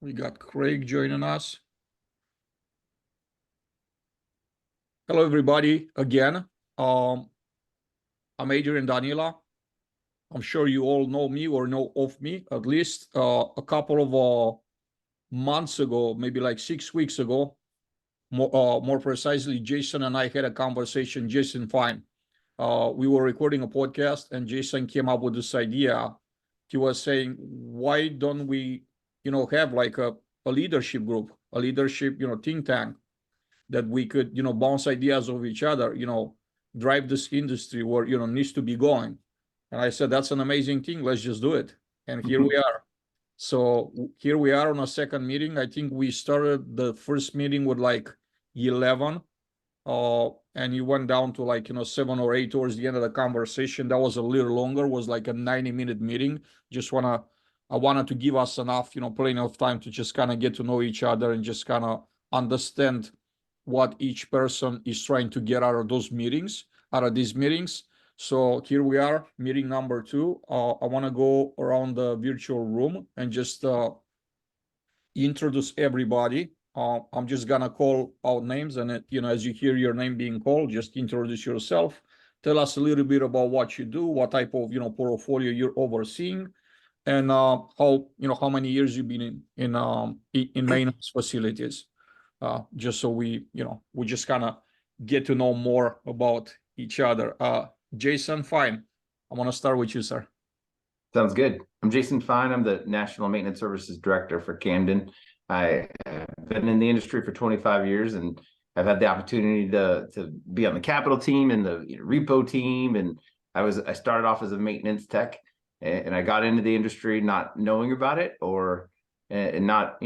We got Craig joining us. Hello, everybody, again. I'm Adrian Danila. I'm sure you all know me or know of me. At least a couple of months ago, maybe like 6 weeks ago, more precisely, Jason and I had a conversation. Jason Fine. We were recording a podcast, and Jason came up with this idea. He was saying, why don't we, have like a leadership group, a leadership, think tank that we could, bounce ideas of each other, drive this industry where, needs to be going. And I said, that's an amazing thing. Let's just do it. And here we are. So here we are on a second meeting. I think we started the first meeting with like 11, and you went down to like, 7 or 8 towards the end of the conversation. That was a little longer, was like a 90-minute meeting. I wanted to give us enough, plenty of time to just kind of get to know each other and just kind of understand what each person is trying to get out of these meetings. So here we are, meeting number 2. I want to go around the virtual room and just introduce everybody. I'm just gonna call out names, and as you hear your name being called, just introduce yourself. Tell us a little bit about what you do, what type of portfolio you're overseeing, and how many years you've been in maintenance facilities. Just so we just kind of get to know more about each other. Jason Fine, I want to start with you, sir. Sounds good. I'm Jason Fine. I'm the National Maintenance Services Director for Camden. I have been in the industry for 25 years, and I've had the opportunity to be on the capital team and the repo team. And I started off as a maintenance tech, and I got into the industry not knowing about it and not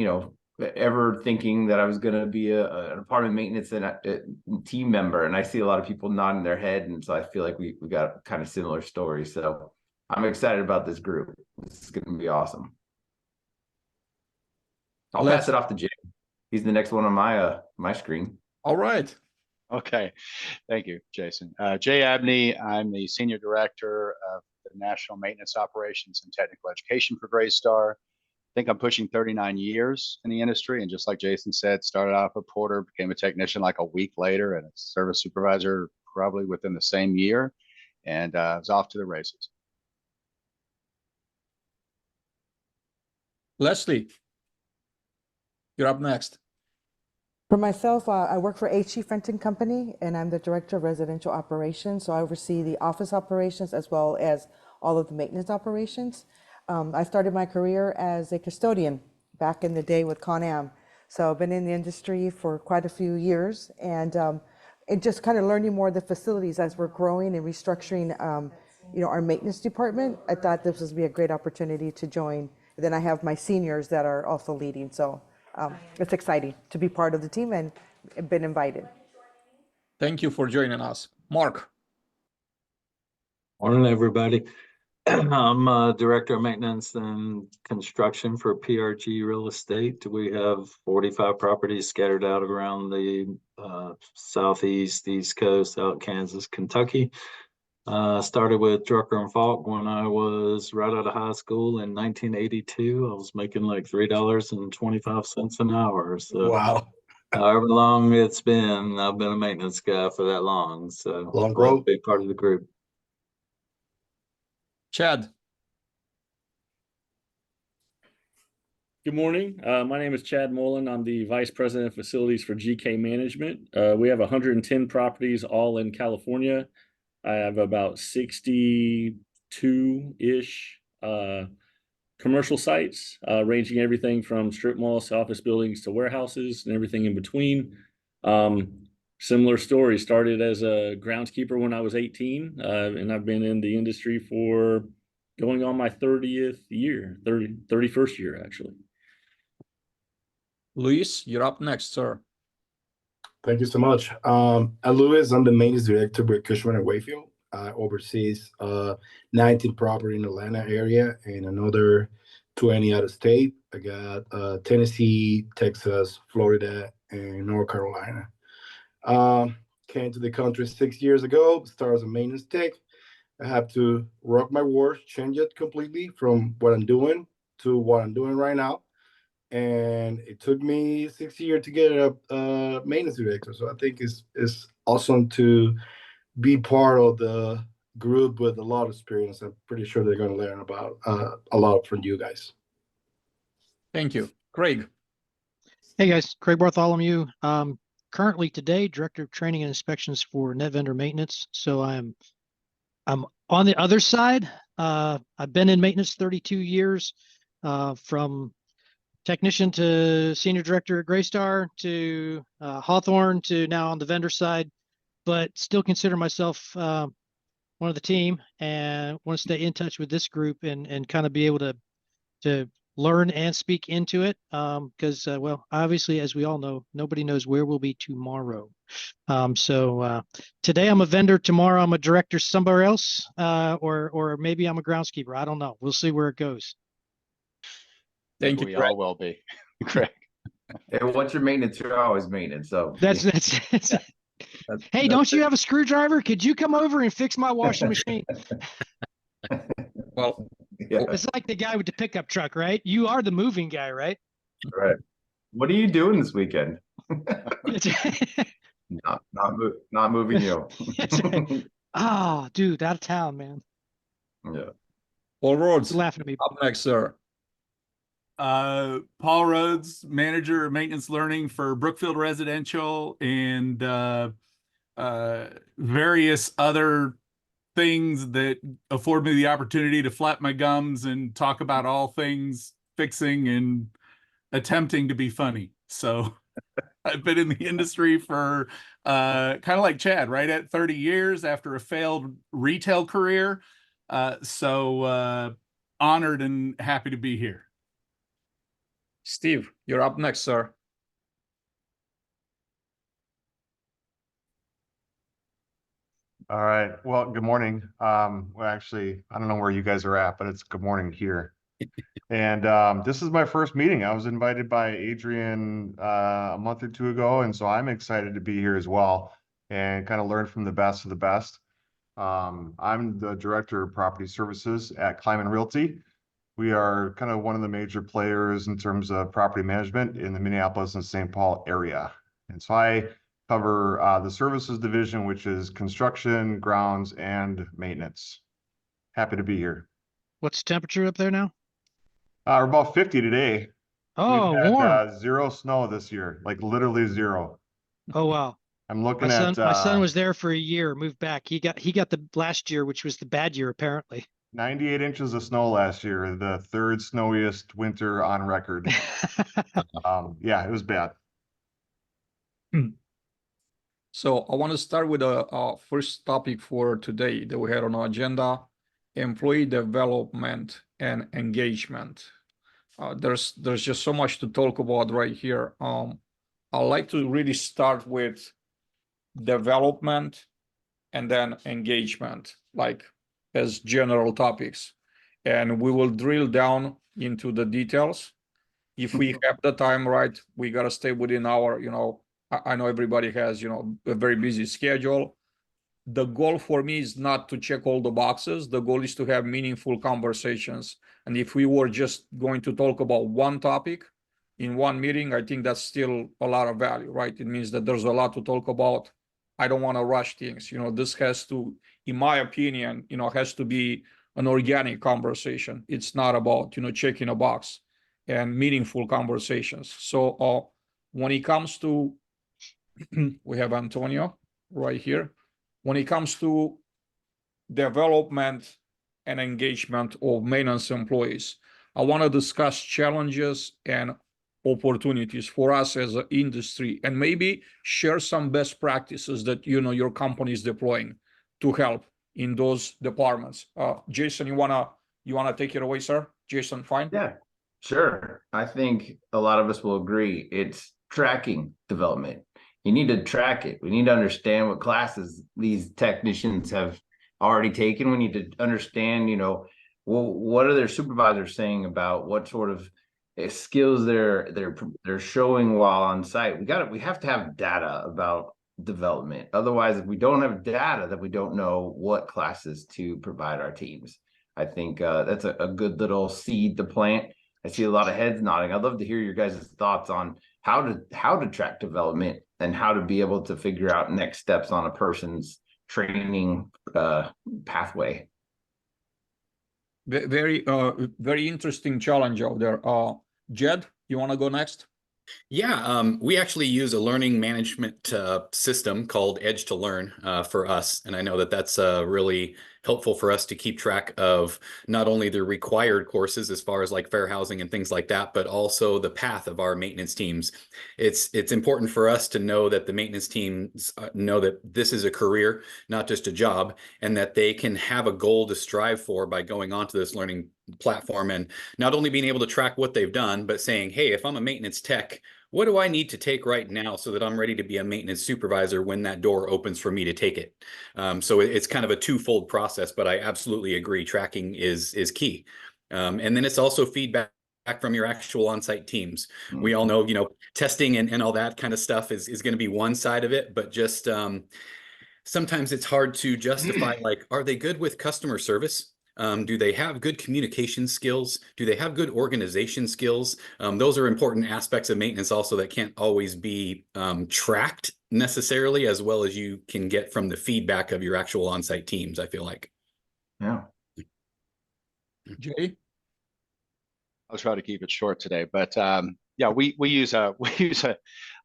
ever thinking that I was going to be an apartment maintenance and a team member. And I see a lot of people nodding their head, and so I feel like we got kind of similar stories. So I'm excited about this group. This is going to be awesome. I'll pass it off to Jay. He's the next one on my screen. All right. Okay. Thank you, Jason. Jay Abney. I'm the Senior Director of the National Maintenance Operations and Technical Education for Greystar. I think I'm pushing 39 years in the industry. And just like Jason said, started off a porter, became a technician like a week later, and a service supervisor probably within the same year. And I was off to the races. Leslie, you're up next. For myself, I work for HE Fenton Company, and I'm the Director of Residential Operations. So I oversee the office operations as well as all of the maintenance operations. I started my career as a custodian back in the day with Con-Am. So I've been in the industry for quite a few years, and just kind of learning more of the facilities as we're growing and restructuring, our maintenance department. I thought this would be a great opportunity to join. Then I have my seniors that are also leading. So it's exciting to be part of the team and been invited. Thank you for joining us. Mark. Morning, everybody. I'm Director of Maintenance and Construction for PRG Real Estate. We have 45 properties scattered out around the Southeast, East Coast, out Kansas, Kentucky. Started with Drucker and Falk when I was right out of high school in 1982. I was making like $3.25 an hour. So wow. However long it's been, I've been a maintenance guy for that long. So long road. Big part of the group. Chad. Good morning. My name is Chad Mullen. I'm the Vice President of Facilities for GK Management. We have 110 properties all in California. I have about 62-ish commercial sites, ranging everything from strip malls to office buildings to warehouses and everything in between. Similar story, started as a groundskeeper when I was 18, and I've been in the industry for going on my 31st year, actually. Luis, you're up next, sir. Thank you so much. I'm Luis. I'm the maintenance director with Cushman & Wakefield. I oversees 19 property in the Atlanta area and another 20 out of state. I got Tennessee, Texas, Florida, and North Carolina. Came to the country 6 years ago, started as a maintenance tech. I have to rock my words, change it completely from what I'm doing to what I'm doing right now. and it took me 6 years to get a maintenance director. So I think it's awesome to be part of the group with a lot of experience. I'm pretty sure they're going to learn about a lot from you guys. Thank you. Craig. Hey guys, Craig Bartholomew. Currently today, Director of Training and Inspections for Net Vendor Maintenance. So I'm on the other side. I've been in maintenance 32 years, from technician to senior director at Greystar to Hawthorne to now on the vendor side, but still consider myself one of the team and want to stay in touch with this group and kind of be able to learn and speak into it. Because well, obviously, as we all know, nobody knows where we'll be tomorrow. So today I'm a vendor, tomorrow I'm a director somewhere else, or maybe I'm a groundskeeper. I don't know. We'll see where it goes. Thank you, We Craig. all will be. Craig. And once you're maintenance, you're always maintenance. So That's hey, don't you have a screwdriver? Could you come over and fix my washing machine? Well, yeah, It's like the guy with the pickup truck, right? You are the moving guy, right? right. What are you doing this weekend? Not moving you. Ah, dude, out of town, man. Yeah. Paul Rhodes, You're laughing at me. up next, sir. Paul Rhodes, manager of maintenance learning for Brookfield Residential and various other things that afford me the opportunity to flap my gums and talk about all things fixing and attempting to be funny. So I've been in the industry for kind of like Chad, right at 30 years after a failed retail career. So honored and happy to be here. Steve, you're up next, sir. All right. Well, good morning. Well, actually, I don't know where you guys are at, but it's good morning here. And this is my first meeting. I was invited by Adrian a month or two ago, and so I'm excited to be here as well and kind of learn from the best of the best. I'm the Director of Property Services at Kleiman Realty. We are kind of one of the major players in terms of property management in the Minneapolis and St. Paul area. And so I cover the services division, which is construction, grounds, and maintenance. Happy to be here. What's the temperature up there now? We're about 50 today. Oh, We've had warm. zero snow this year, like literally zero. Oh, wow. I'm looking My at son was there for a year, moved back. He got the last year, which was the bad year, apparently. 98 inches of snow last year, the third snowiest winter on record. Yeah, it was bad. So I want to start with a first topic for today that we had on our agenda: employee development and engagement. There's just so much to talk about right here. I'd like to really start with development and then engagement, like as general topics, and we will drill down into the details. If we have the time, right, we got to stay within our, I know everybody has, a very busy schedule. The goal for me is not to check all the boxes. The goal is to have meaningful conversations. And if we were just going to talk about one topic in one meeting, I think that's still a lot of value, right? It means that there's a lot to talk about. I don't want to rush things. This has to, in my opinion, has to be an organic conversation. It's not about, checking a box, and meaningful conversations. So when it comes to, we have Antonio right here. When it comes to development and engagement of maintenance employees, I want to discuss challenges and opportunities for us as an industry, and maybe share some best practices that your company is deploying to help in those departments. Jason, you wanna take it away, sir? Jason, fine? Yeah, sure. I think a lot of us will agree. It's tracking development. You need to track it. We need to understand what classes these technicians have already taken. We need to understand, what are their supervisors saying about what sort of skills they're showing while on site. We have to have data about development. Otherwise, if we don't have data, then we don't know what classes to provide our teams. I think that's a good little seed to plant. I see a lot of heads nodding. I'd love to hear your guys' thoughts on how to track development and how to be able to figure out next steps on a person's training pathway. Very interesting challenge out there. Jed, you want to go next? Yeah, we actually use a learning management system called Edge to Learn for us. And I know that that's really helpful for us to keep track of not only the required courses as far as like fair housing and things like that, but also the path of our maintenance teams. It's important for us to know that the maintenance teams know that this is a career, not just a job, and that they can have a goal to strive for by going onto this learning platform and not only being able to track what they've done, but saying, hey, if I'm a maintenance tech, what do I need to take right now so that I'm ready to be a maintenance supervisor when that door opens for me to take it? So it's kind of a twofold process, but I absolutely agree. Tracking is key. And then it's also feedback from your actual on-site teams. We all know, testing and all that kind of stuff is going to be one side of it, but just sometimes it's hard to justify, like, are they good with customer service? Do they have good communication skills? Do they have good organization skills? Those are important aspects of maintenance also that can't always be tracked necessarily, as well as you can get from the feedback of your actual on-site teams, I feel like. Yeah. Jay? I'll try to keep it short today, but yeah, we use our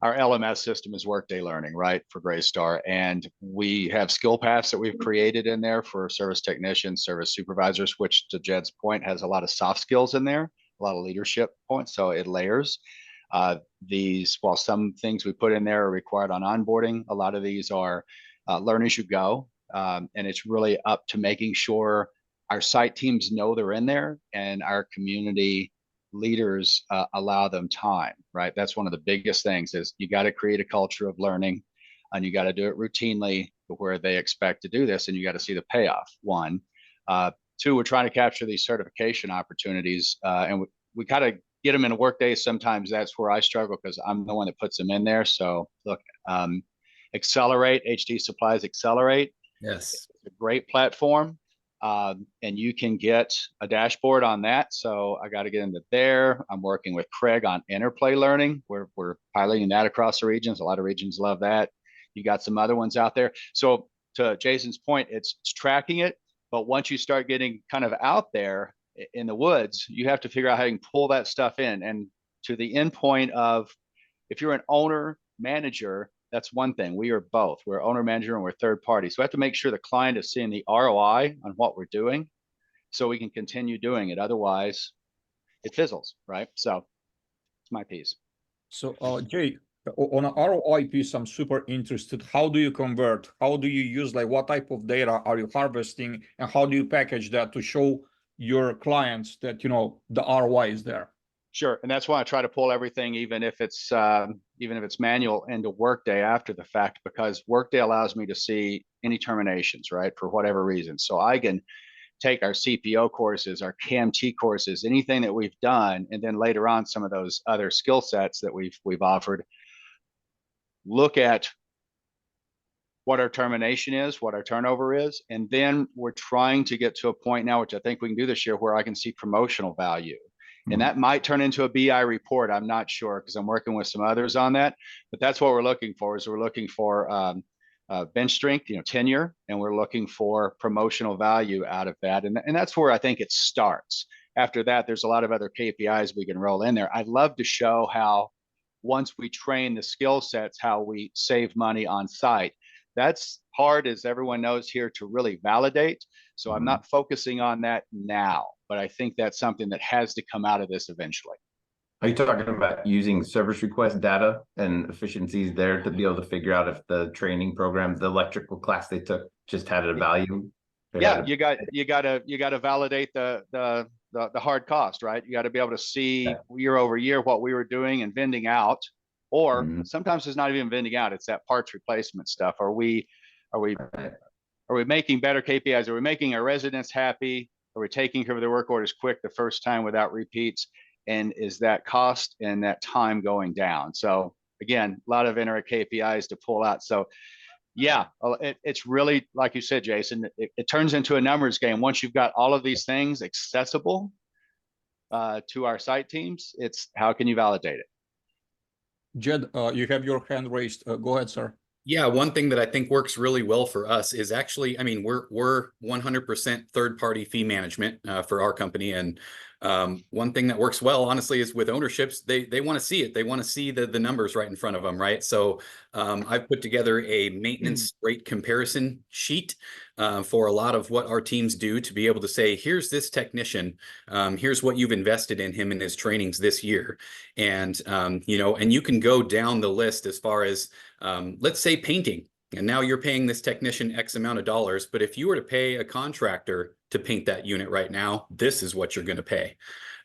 LMS system is Workday Learning, right, for Greystar, and we have skill paths that we've created in there for service technicians, service supervisors, which to Jed's point has a lot of soft skills in there, a lot of leadership points, so it layers. While some things we put in there are required on onboarding, a lot of these are learn as you go, and it's really up to making sure our site teams know they're in there and our community leaders allow them time, right? That's one of the biggest things is you got to create a culture of learning and you got to do it routinely where they expect to do this and you got to see the payoff, one. Two, we're trying to capture these certification opportunities and we got to get them in a workday. Sometimes that's where I struggle because I'm the one that puts them in there. So look, Accelerate, HD Supplies Accelerate. Yes. It's a great platform. And you can get a dashboard on that. So I got to get into there. I'm working with Craig on Interplay Learning. We're piloting that across the regions. A lot of regions love that. You got some other ones out there. So to Jason's point, it's tracking it. But once you start getting kind of out there in the woods, you have to figure out how you can pull that stuff in. And to the end point of if you're an owner, manager, that's one thing. We are both. We're owner manager and we're third party. So we have to make sure the client is seeing the ROI on what we're doing so we can continue doing it. Otherwise, it fizzles, right? So it's my piece. So Jay, on an ROI piece, I'm super interested. How do you convert? How do you use, like, what type of data are you harvesting and how do you package that to show your clients that, the ROI is there? Sure, and that's why I try to pull everything, even if it's manual, into Workday after the fact, because Workday allows me to see any terminations, right, for whatever reason. So I can take our CPO courses, our CAMT courses, anything that we've done, and then later on some of those other skill sets that we've offered. Look at what our termination is, what our turnover is, and then we're trying to get to a point now, which I think we can do this year, where I can see promotional value. And that might turn into a BI report. I'm not sure because I'm working with some others on that. But that's what we're looking for. Is we're looking for bench strength, tenure, and we're looking for promotional value out of that. And that's where I think it starts. After that, there's a lot of other KPIs we can roll in there. I'd love to show how once we train the skill sets, how we save money on site. That's hard, as everyone knows here, to really validate. So I'm not focusing on that now, but I think that's something that has to come out of this eventually. Are you talking about using service request data and efficiencies there to be able to figure out if the training program, the electrical class they took, just had a value? Yeah, you got to validate the hard cost, right? You got to be able to see year over year what we were doing and vending out, or sometimes it's not even vending out; it's that parts replacement stuff. Are we making better KPIs? Are we making our residents happy? Are we taking care of their work orders quick the first time without repeats? And is that cost and that time going down? So again, a lot of inner KPIs to pull out. So yeah, it's really, like you said, Jason, it turns into a numbers game. Once you've got all of these things accessible, to our site teams. It's how can you validate it? Jed, you have your hand raised. Go ahead, sir. Yeah, one thing that I think works really well for us is actually, I mean, we're 100% third-party fee management for our company, and one thing that works well, honestly, is with ownerships. They want to see it. They want to see the numbers right in front of them, right? So I've put together a maintenance rate comparison sheet for a lot of what our teams do to be able to say, here's this technician, here's what you've invested in him in his trainings this year, and you know, and you can go down the list as far as let's say painting, and now you're paying this technician X amount of dollars, but if you were to pay a contractor to paint that unit right now, this is what you're going to pay.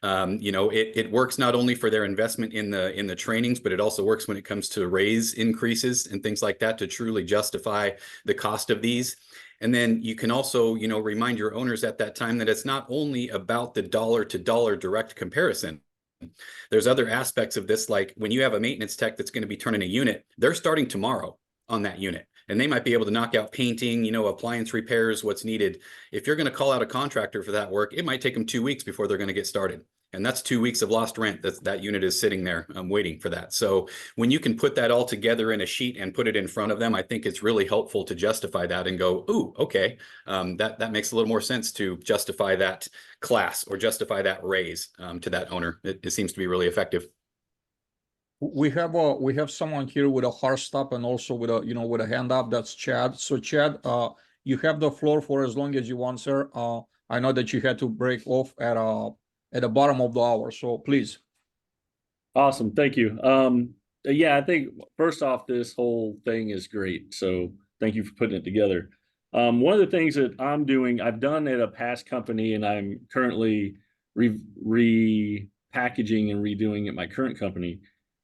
You know, it works not only for their investment in the trainings, but it also works when it comes to raise increases and things like that to truly justify the cost of these. And then you can also, you know, remind your owners at that time that it's not only about the dollar to dollar direct comparison. There's other aspects of this, like when you have a maintenance tech that's going to be turning a unit, they're starting tomorrow on that unit, and they might be able to knock out painting, you know, appliance repairs, what's needed. If you're going to call out a contractor for that work, it might take them 2 weeks before they're going to get started. And that's 2 weeks of lost rent. That unit is sitting there waiting for that. So when you can put that all together in a sheet and put it in front of them, I think it's really helpful to justify that and go, ooh, okay, that makes a little more sense to justify that class or justify that raise to that owner. It seems to be really effective. We have someone here with a hard stop and also with a hand up. That's Chad. So Chad, you have the floor for as long as you want, sir. I know that you had to break off at the bottom of the hour, so please. Awesome. Thank you. Yeah, I think first off, this whole thing is great. So thank you for putting it together. One of the things that I'm doing, I've done at a past company, and I'm currently repackaging and redoing at my current company,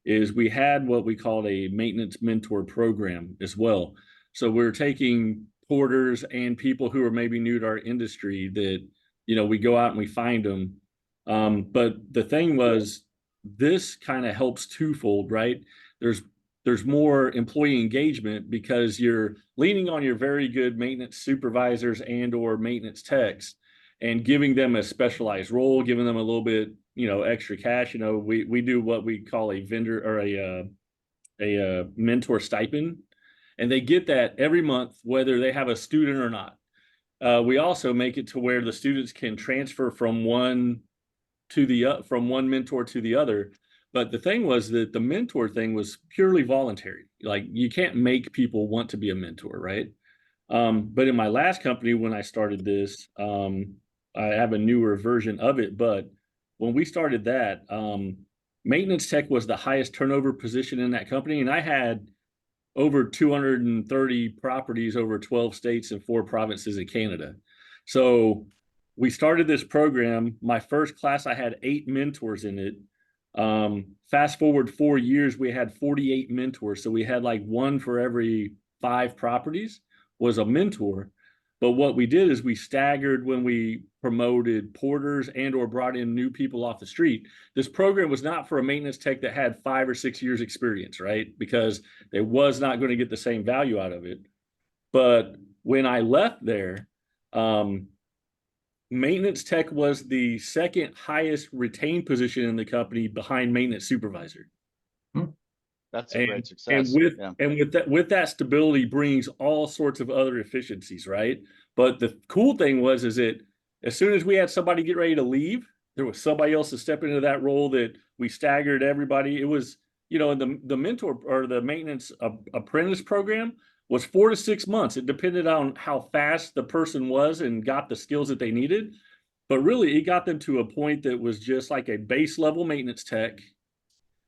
is we had what we called a maintenance mentor program as well. So we're taking porters and people who are maybe new to our industry that, you know, we go out and we find them. But the thing was, this kind of helps twofold, right? There's more employee engagement because you're leaning on your very good maintenance supervisors and or maintenance techs and giving them a specialized role, giving them a little bit, you know, extra cash. You know, we do what we call a vendor or a mentor stipend, and they get that every month, whether they have a student or not. We also make it to where the students can transfer from one mentor to the other. But the thing was that the mentor thing was purely voluntary. Like, you can't make people want to be a mentor, right? But in my last company, when I started this, I have a newer version of it. But when we started that, maintenance tech was the highest turnover position in that company. And I had over 230 properties over 12 states and 4 provinces in Canada. So we started this program. My first class, I had 8 mentors in it. Fast forward 4 years, we had 48 mentors. So we had like one for every 5 properties was a mentor. But what we did is we staggered when we promoted porters and or brought in new people off the street. This program was not for a maintenance tech that had 5 or 6 years experience, right? Because they was not going to get the same value out of it. But when I left there, maintenance tech was the second highest retained position in the company behind maintenance supervisor. That's a great success. And with that stability brings all sorts of other efficiencies, right? But the cool thing was that as soon as we had somebody get ready to leave, there was somebody else to step into that role that we staggered everybody. It was, you know, the mentor or the maintenance apprentice program was 4 to 6 months. It depended on how fast the person was and got the skills that they needed. But really, it got them to a point that was just like a base level maintenance tech.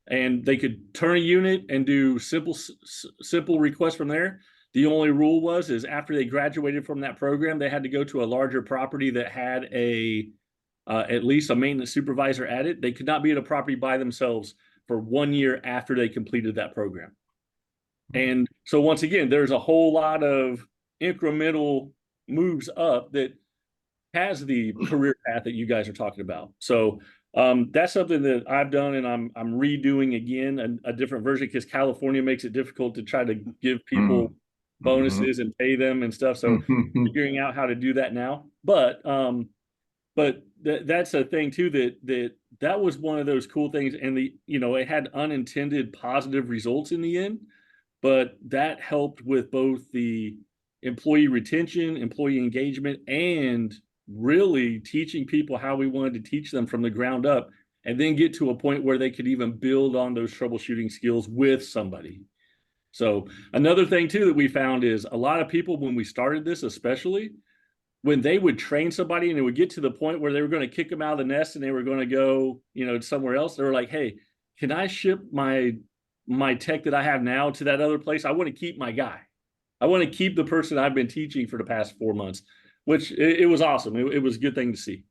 And they could turn a unit and do simple requests from there. The only rule is after they graduated from that program, they had to go to a larger property that had at least a maintenance supervisor at it. They could not be at a property by themselves for 1 year after they completed that program. And so once again, there's a whole lot of incremental moves up that has the career path that you guys are talking about. So that's something that I've done, and I'm redoing again a different version because California makes it difficult to try to give people bonuses and pay them and stuff. So figuring out how to do that now. But that's a thing too that that was one of those cool things. And it had unintended positive results in the end, but that helped with both the employee retention, employee engagement, and really teaching people how we wanted to teach them from the ground up, and then get to a point where they could even build on those troubleshooting skills with somebody. So another thing too that we found is a lot of people, when we started this, especially when they would train somebody and it would get to the point where they were going to kick them out of the nest and they were going to go, somewhere else, they were like, hey, can I ship my tech that I have now to that other place? I want to keep my guy. I want to keep the person I've been teaching for the past 4 months, which it was awesome. It was a good thing to see.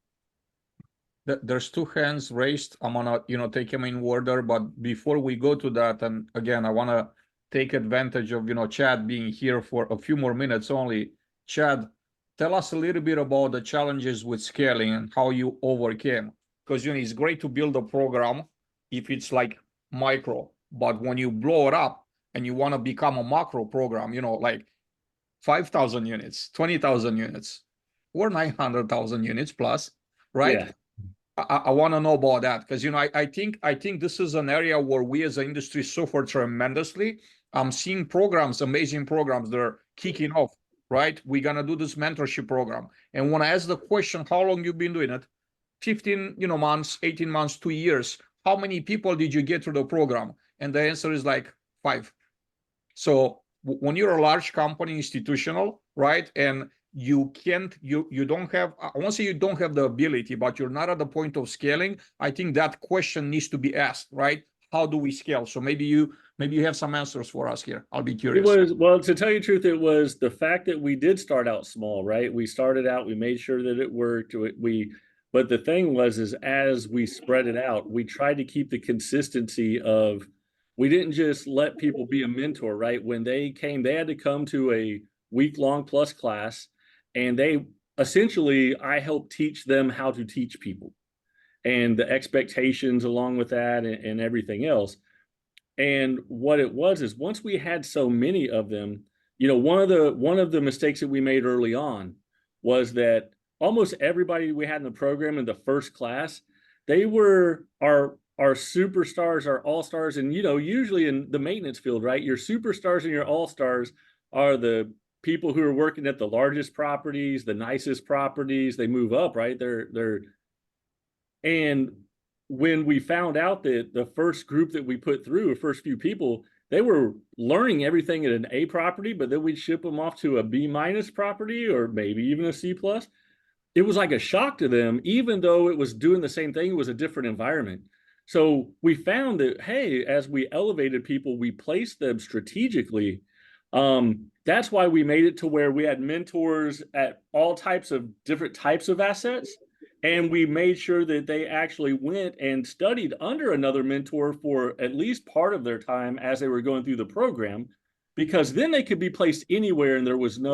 There's two hands raised. I'm gonna, take them in order, but before we go to that, and again, I wanna take advantage of, Chad being here for a few more minutes only. Chad, tell us a little bit about the challenges with scaling and how you overcame. Because, it's great to build a program if it's like micro, but when you blow it up and you want to become a macro program, like 5,000 units, 20,000 units, or 900,000 units plus, right? Yeah. I want to know about that because I think this is an area where we as an industry suffer tremendously. I'm seeing programs, amazing programs that are kicking off, right? We're gonna do this mentorship program, and when I ask the question, how long you been doing it? 15 months, 18 months, 2 years. How many people did you get through the program? And the answer is like 5. So when you're a large company, institutional, right, and you don't have, I won't say you don't have the ability, but you're not at the point of scaling, I think that question needs to be asked, right? How do we scale? So maybe you have some answers for us here. I'll be curious. Well, to tell you the truth, it was the fact that we did start out small, right? We started out, we made sure that it worked. But the thing was, is as we spread it out, we tried to keep the consistency of, we didn't just let people be a mentor, right? When they came, they had to come to a week-long plus class, and I helped teach them how to teach people and the expectations along with that and everything else. And what it was is once we had so many of them, one of the mistakes that we made early on was that almost everybody we had in the program in the first class, they were our superstars, our all-stars. And, usually in the maintenance field, right, your superstars and your all-stars are the people who are working at the largest properties, the nicest properties. They move up, right? And when we found out that the first group that we put through, the first few people, they were learning everything at an A property, but then we'd ship them off to a B- property or maybe even a C+. It was like a shock to them, even though it was doing the same thing, it was a different environment. So we found that, hey, as we elevated people, we placed them strategically. That's why we made it to where we had mentors at all types of different types of assets. And we made sure that they actually went and studied under another mentor for at least part of their time as they were going through the program, because then they could be placed anywhere and there wasn't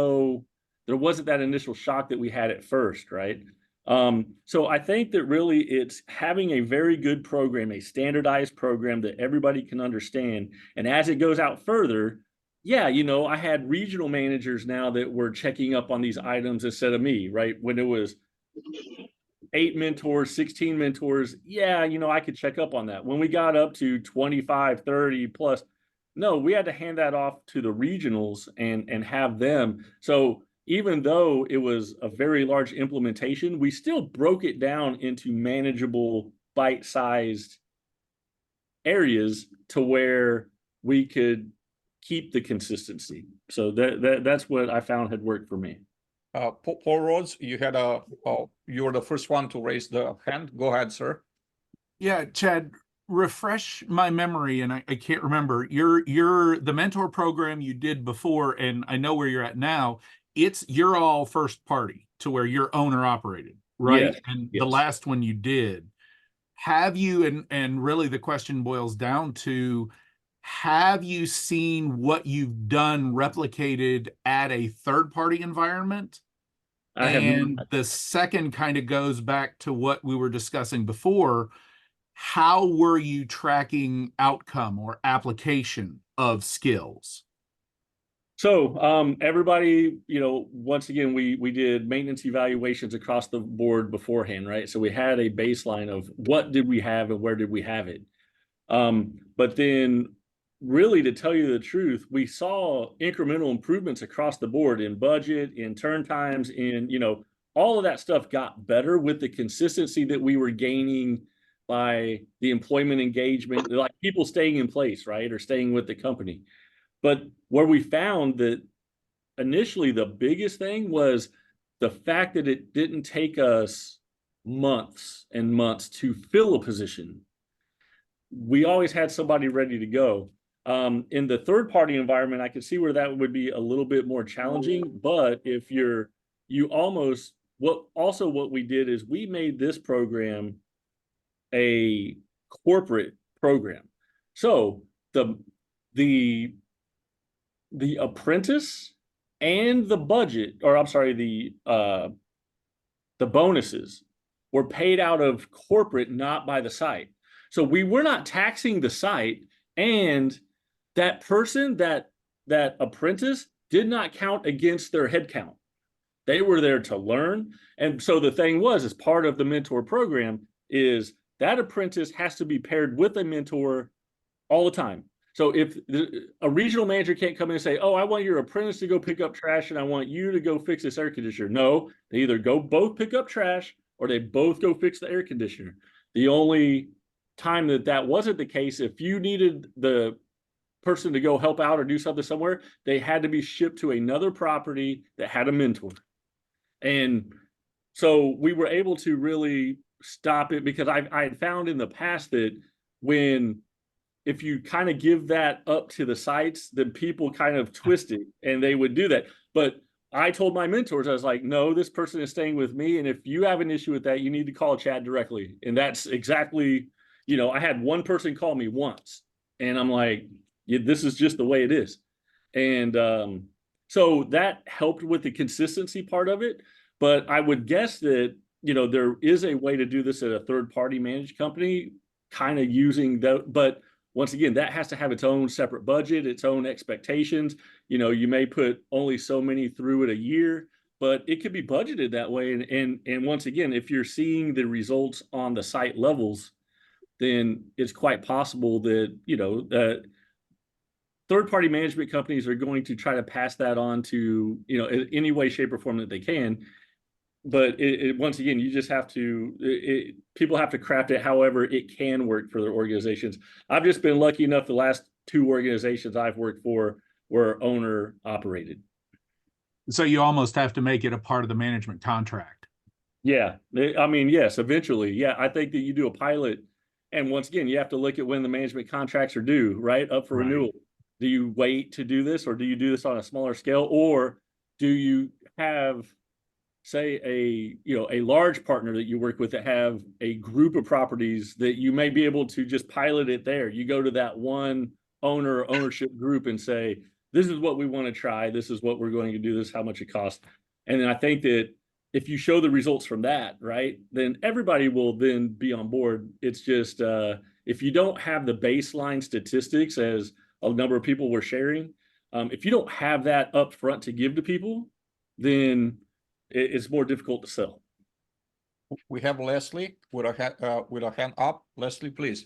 that initial shock that we had at first, right? So I think that really it's having a very good program, a standardized program that everybody can understand. And as it goes out further, yeah, I had regional managers now that were checking up on these items instead of me, right? When it was 8 mentors, 16 mentors, yeah, I could check up on that. When we got up to 25, 30 plus, no, we had to hand that off to the regionals and have them. So even though it was a very large implementation, we still broke it down into manageable, bite-sized areas to where we could keep the consistency. So that's what I found had worked for me. Paul Rhodes, you were the first one to raise the hand. Go ahead, sir. Yeah, Chad, refresh my memory, and I can't remember. The mentor program you did before, and I know where you're at now. You're all first party to where you're owner operated, right? Yes, And yes. the last one you did, have you, and really the question boils down to, have you seen what you've done replicated at a third party environment? I have And not. the second kind of goes back to what we were discussing before. How were you tracking outcome or application of skills? So everybody, once again, we did maintenance evaluations across the board beforehand, right? So we had a baseline of what did we have and where did we have it. But then really, to tell you the truth, we saw incremental improvements across the board in budget, in turn times, in, all of that stuff got better with the consistency that we were gaining by the employment engagement, like people staying in place, right? Or staying with the company. But where we found that initially the biggest thing was the fact that it didn't take us months and months to fill a position. We always had somebody ready to go. In the third party environment, I could see where that would be a little bit more challenging. But if what we did is we made this program a corporate program. So the apprentice and the budget, or I'm sorry, the bonuses were paid out of corporate, not by the site. So we were not taxing the site, and that person, that apprentice, did not count against their headcount. They were there to learn. And so the thing was, as part of the mentor program, is that apprentice has to be paired with a mentor all the time. So if a regional manager can't come in and say, oh, I want your apprentice to go pick up trash and I want you to go fix this air conditioner. No, they either go both pick up trash or they both go fix the air conditioner. The only time that wasn't the case, if you needed the person to go help out or do something somewhere, they had to be shipped to another property that had a mentor. And so we were able to really stop it, because I had found in the past that if you kind of give that up to the sites, then people kind of twist it and they would do that. But I told my mentors, I was like, no, this person is staying with me. And if you have an issue with that, you need to call Chad directly. And that's exactly, I had one person call me once and I'm like, yeah, this is just the way it is. And so that helped with the consistency part of it. But I would guess that, there is a way to do this at a third party managed company, kind of using that. But once again, that has to have its own separate budget, its own expectations. You may put only so many through it a year, but it could be budgeted that way. And once again, if you're seeing the results on the site levels, then it's quite possible that, third-party management companies are going to try to pass that on to, any way, shape, or form that they can. But once again, you just have to, people have to craft it however it can work for their organizations. I've just been lucky enough, the last 2 organizations I've worked for were owner operated. So you almost have to make it a part of the management contract. Yeah. I mean, yes, eventually. Yeah. I think that you do a pilot. And once again, you have to look at when the management contracts are due, right? Up for renewal. Do you wait to do this, or do you do this on a smaller scale? Or do you have, say, a large partner that you work with that have a group of properties that you may be able to just pilot it there? You go to that one ownership group and say, this is what we want to try. This is what we're going to do. This is how much it costs. And then I think that if you show the results from that, right, then everybody will then be on board. It's just, if you don't have the baseline statistics, as a number of people were sharing, if you don't have that up front to give to people, then it's more difficult to sell. We have Leslie with a hand up. Leslie, please.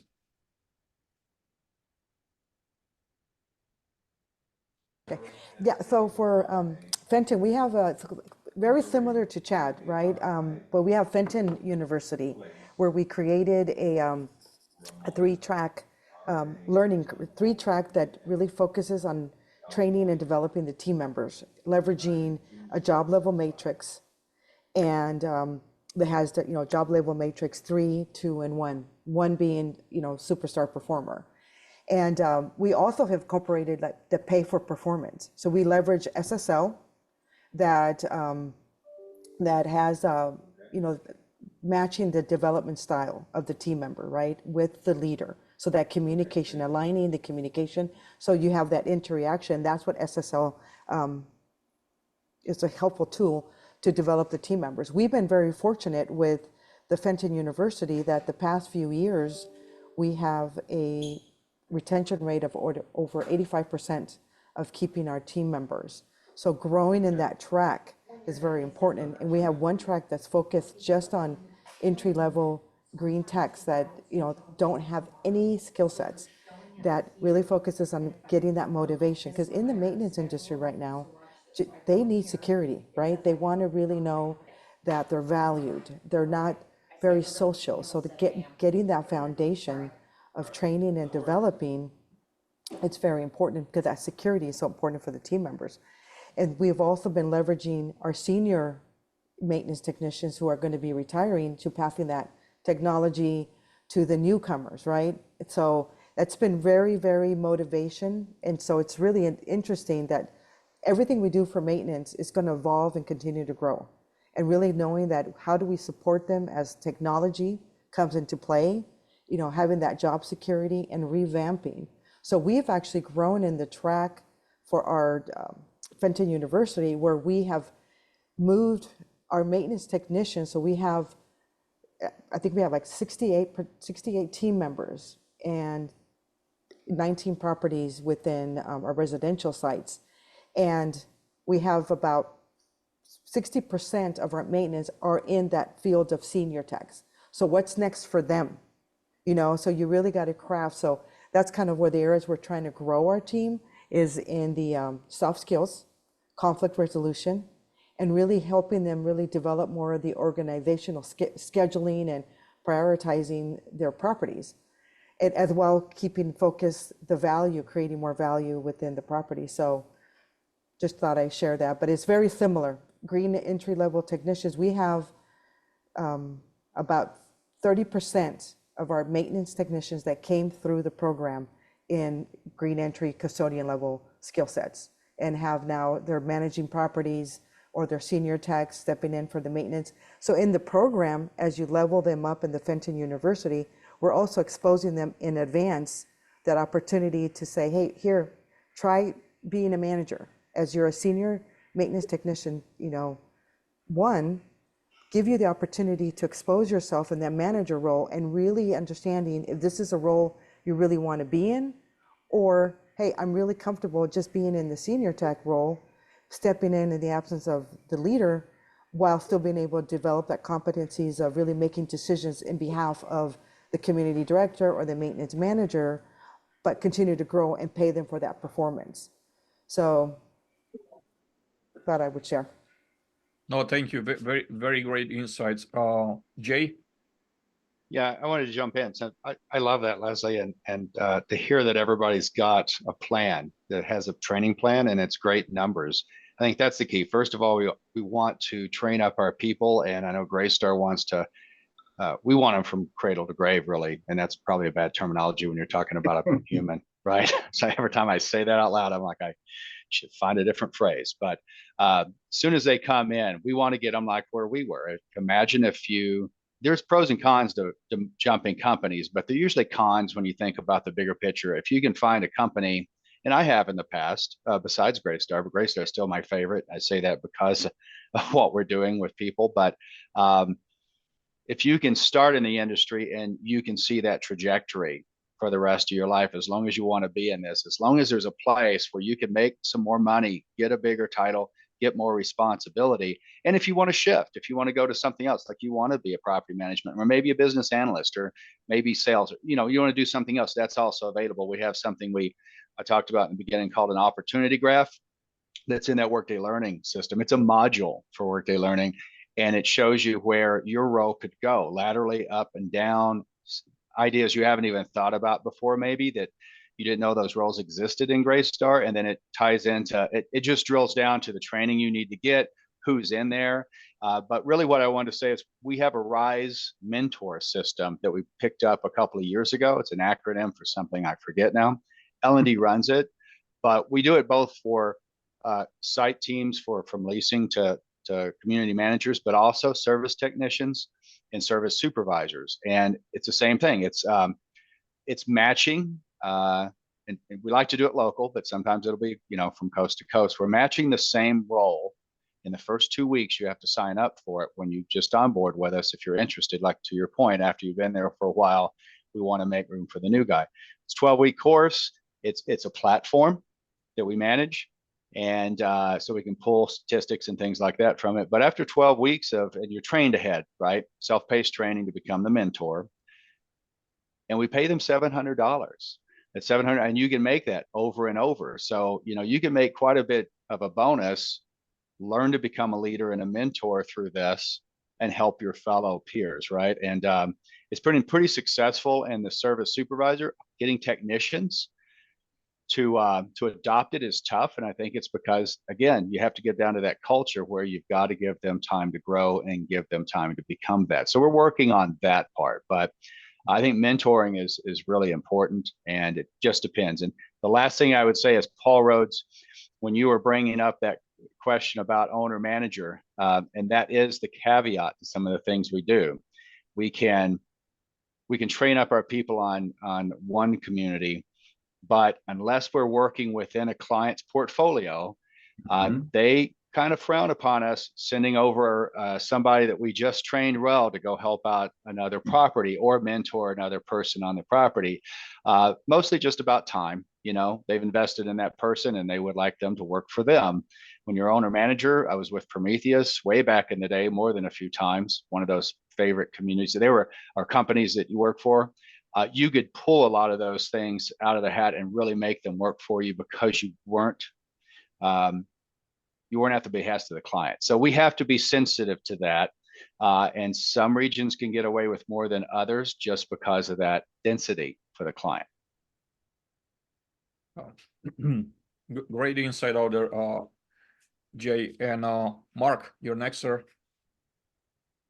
Okay. Yeah, so for Fenton, we have it's very similar to Chad, right? But we have Fenton University, where we created a 3-track learning, 3-track that really focuses on training and developing the team members, leveraging a job level matrix, and that has the job level matrix 3, 2, and 1. 1 being superstar performer. And we also have incorporated like the pay for performance. So we leverage SSL that has matching the development style of the team member, right, with the leader. So that communication, aligning the communication, so you have that interaction. That's what SSL is, a helpful tool to develop the team members. We've been very fortunate with the Fenton University that the past few years we have a retention rate of over 85% of keeping our team members. So growing in that track is very important. And we have one track that's focused just on entry-level green techs that, you know, don't have any skill sets, that really focuses on getting that motivation. Because in the maintenance industry right now, they need security, right? They want to really know that they're valued. They're not very social. So getting that foundation of training and developing, it's very important because that security is so important for the team members. And we've also been leveraging our senior maintenance technicians who are going to be retiring to passing that technology to the newcomers, right? So that's been very, very motivation. And so it's really interesting that everything we do for maintenance is going to evolve and continue to grow. And really knowing that how do we support them as technology comes into play, you know, having that job security and revamping. So we've actually grown in the track for our Fenton University, where we have moved our maintenance technicians. So we have, I think we have like 68 team members and 19 properties within our residential sites. And we have about 60% of our maintenance are in that field of senior techs. So what's next for them? You know, so you really got to craft. So that's kind of where the areas we're trying to grow our team is in the soft skills, conflict resolution, and really helping them really develop more of the organizational scheduling and prioritizing their properties. And as well, keeping focus, the value, creating more value within the property. So just thought I'd share that, but it's very similar. Green entry-level technicians, we have about 30% of our maintenance technicians that came through the program in green entry custodian level skill sets, and have now, they're managing properties or they're senior techs stepping in for the maintenance. So in the program, as you level them up in the Fenton University, we're also exposing them in advance that opportunity to say, hey, here, try being a manager. As you're a senior maintenance technician, you know, one, give you the opportunity to expose yourself in that manager role and really understanding if this is a role you really want to be in, or, hey, I'm really comfortable just being in the senior tech role, stepping in the absence of the leader, while still being able to develop that competencies of really making decisions in behalf of the community director or the maintenance manager, but continue to grow and pay them for that performance. So thought I would share. No, thank you. Very, very great insights. Jay? Yeah, I wanted to jump in. So I love that, Leslie, and to hear that everybody's got a plan, that has a training plan, and it's great numbers. I think that's the key. First of all, we want to train up our people, and I know Greystar wants to. We want them from cradle to grave, really, and that's probably a bad terminology when you're talking about a human, right? So every time I say that out loud, I'm like, I should find a different phrase. But as soon as they come in, we want to get them like where we were. Imagine if there's pros and cons to jumping companies, but they're usually cons when you think about the bigger picture. If you can find a company, and I have in the past, besides Greystar, but Greystar is still my favorite. I say that because of what we're doing with people. But if you can start in the industry and you can see that trajectory for the rest of your life, as long as you want to be in this, as long as there's a place where you can make some more money, get a bigger title, get more responsibility. And if you want to shift, if you want to go to something else, like you want to be a property management or maybe a business analyst or maybe sales, you want to do something else, that's also available. We have something I talked about in the beginning called an opportunity graph that's in that Workday Learning system. It's a module for Workday Learning, and it shows you where your role could go laterally, up and down, ideas you haven't even thought about before, maybe that you didn't know those roles existed in Greystar. And then it ties into it just drills down to the training you need to get, who's in there. But really what I wanted to say is we have a RISE mentor system that we picked up a couple of years ago. It's an acronym for something I forget now. L&D runs it, but we do it both for site teams from leasing to community managers, but also service technicians and service supervisors. And it's the same thing. It's matching, and we like to do it local, but sometimes it'll be, from coast to coast. We're matching the same role. In the first 2 weeks, you have to sign up for it when you just onboard with us. If you're interested, like to your point, after you've been there for a while, we want to make room for the new guy. It's a 12-week course. It's a platform. that we manage. And so we can pull statistics and things like that from it. But after 12 weeks and you're trained ahead, right? Self-paced training to become the mentor. And we pay them $700. At 700, and you can make that over and over. So, you can make quite a bit of a bonus, learn to become a leader and a mentor through this, and help your fellow peers, right? And it's pretty successful. And the service supervisor, getting technicians to adopt it is tough. And I think it's because, again, you have to get down to that culture where you've got to give them time to grow and give them time to become that. So we're working on that part, but I think mentoring is really important, and it just depends. And the last thing I would say is, Paul Rhodes, when you were bringing up that question about owner manager, and that is the caveat to some of the things we do. We can train up our people on one community, but unless we're working within a client's portfolio, they kind of frown upon us sending over somebody that we just trained well to go help out another property or mentor another person on the property. Mostly just about time. They've invested in that person and they would like them to work for them. When you're owner manager, I was with Prometheus way back in the day, more than a few times, one of those favorite communities. They were our companies that you work for. You could pull a lot of those things out of the hat and really make them work for you because you weren't at the behest of the client. So we have to be sensitive to that. And some regions can get away with more than others just because of that density for the client. Great insight out there, Jay. And Mark, you're next, sir.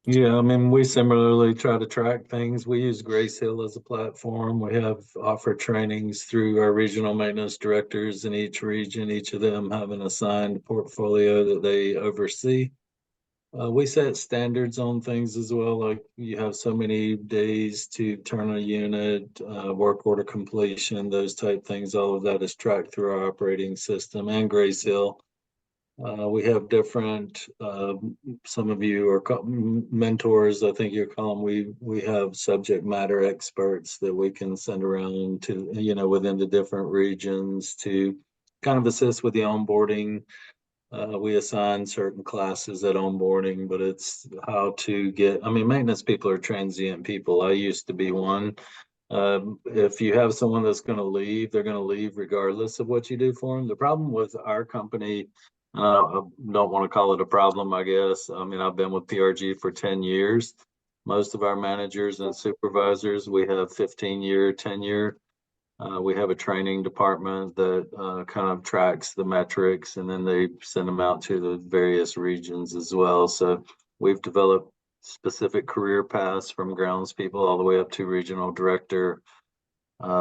Yeah, I mean, we similarly try to track things. We use Grace Hill as a platform. We have offer trainings through our regional maintenance directors in each region, each of them have an assigned portfolio that they oversee. We set standards on things as well, like you have so many days to turn a unit, work order completion, those type things. All of that is tracked through our operating system and Grace Hill. We have different, some of you are mentors, I think you call them. We have subject matter experts that we can send around to, within the different regions to kind of assist with the onboarding. We assign certain classes at onboarding, but it's how to maintenance people are transient people. I used to be one. If you have someone that's going to leave, they're going to leave regardless of what you do for them. The problem with our company, I don't want to call it a problem, I guess. I mean, I've been with PRG for 10 years. Most of our managers and supervisors, we have 15-year tenure. We have a training department that kind of tracks the metrics, and then they send them out to the various regions as well. So we've developed specific career paths from grounds people all the way up to regional director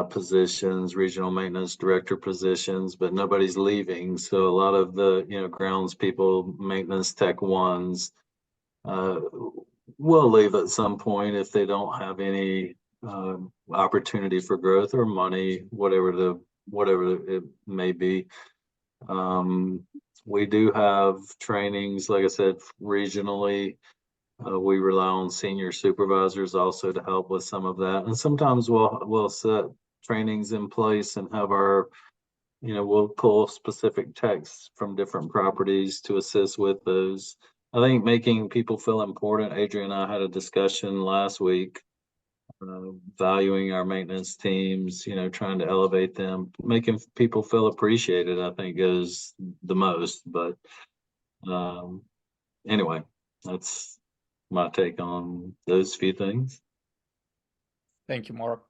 positions, regional maintenance director positions, but nobody's leaving. So a lot of the, grounds people, maintenance tech ones will leave at some point if they don't have any opportunity for growth or money, whatever it may be. We do have trainings, like I said, regionally. We rely on senior supervisors also to help with some of that. And sometimes we'll set trainings in place and have we'll pull specific texts from different properties to assist with those. I think making people feel important. Adrian and I had a discussion last week, valuing our maintenance teams, trying to elevate them, making people feel appreciated, I think is the most. But anyway, that's my take on those few things. Thank you, Mark.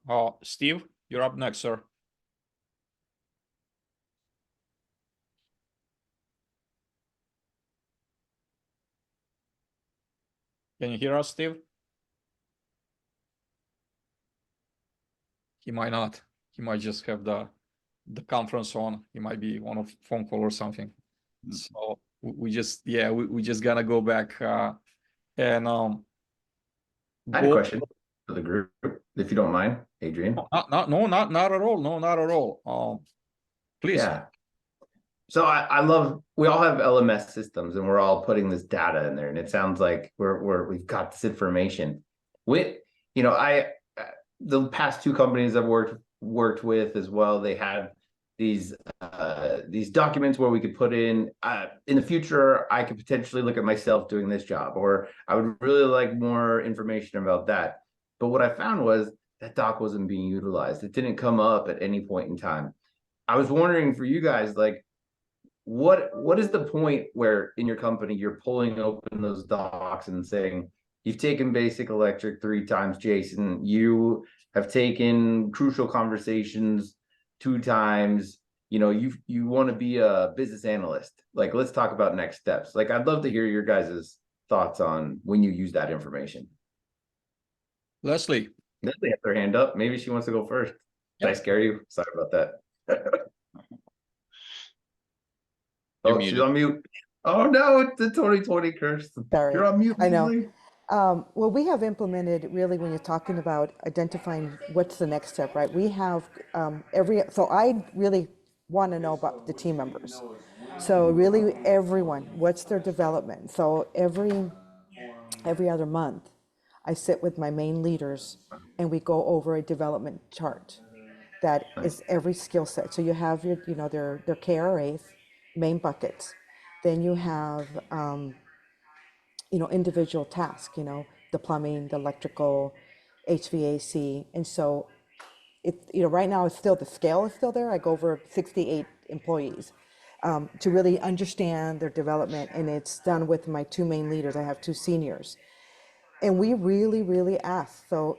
Steve, you're up next, sir. Can you hear us, Steve? He might not. He might just have the conference on. He might be on a phone call or something. Mm-hmm. So we just gotta go back and I had a question for the group, if you don't mind, Adrian. Not at all. No, not at all. Please. Yeah. So I love, we all have LMS systems and we're all putting this data in there, and it sounds like we've got this information. With, the past two companies I've worked with as well, they had these documents where we could put in the future, I could potentially look at myself doing this job, or I would really like more information about that. But what I found was that doc wasn't being utilized. It didn't come up at any point in time. I was wondering for you guys, like, what is the point where in your company you're pulling open those docs and saying, you've taken basic electric 3 times, Jason, you have taken crucial conversations 2 times, you want to be a business analyst. Like, let's talk about next steps. Like, I'd love to hear your guys' thoughts on when you use that information. Leslie. Leslie has her hand up. Maybe she wants to go first. Did I scare you? Sorry about that. You're She's muted. on mute. Oh no, it's the 2020 curse. Sorry. You're on mute. I know. Leslie. Well, we have implemented, really, when you're talking about identifying what's the next step, right? We have so I really want to know about the team members. So really everyone, what's their development? So every other month, I sit with my main leaders and we go over a development chart that is every skill set. So you have your, their KRAs, main buckets. Then you have, individual tasks, the plumbing, the electrical, HVAC. And so right now it's still, the scale is still there. I go over 68 employees to really understand their development. And it's done with my 2 main leaders. I have 2 seniors. And we really, really ask. So